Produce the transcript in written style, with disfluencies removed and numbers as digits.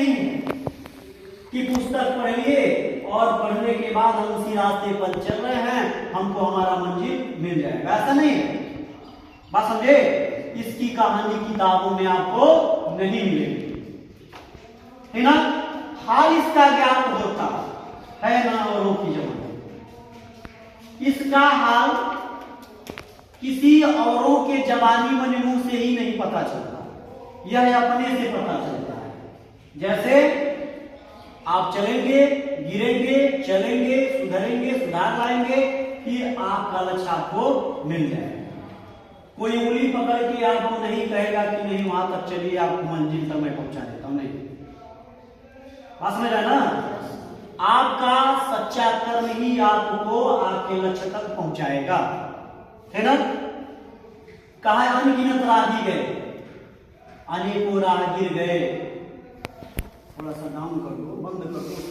नहीं है कि पुस्तक पढ़िए और पढ़ने के बाद हम उसी रास्ते पर चल रहे हैं, हमको हमारा मंजिल मिल जाएगा, ऐसा नहीं है। बात समझे? इसकी कहानी किताबों में आपको नहीं मिलेगी, है ना। हाल इसका ज्ञात होता है ना औरों की जमाने, इसका हाल किसी औरों के जवानी मनमू से ही नहीं पता चलता, यह अपने से पता चलता है। जैसे आप चलेंगे, गिरेंगे, चलेंगे, सुधरेंगे, सुधार लाएंगे, फिर आपका लक्ष्य आपको मिल जाएगा। कोई उंगली पकड़ के आपको नहीं कहेगा कि नहीं वहां तक चलिए, आपको मंजिल तक मैं पहुंचा देता हूं, नहीं। बात समझ आया ना? आपका सच्चा कर्म ही आपको आपके लक्ष्य तक पहुंचाएगा, है ना। कहा अनगिनत राही गए, अनेकों राहगीर गए। थोड़ा सा डाउन कर दो, बंद कर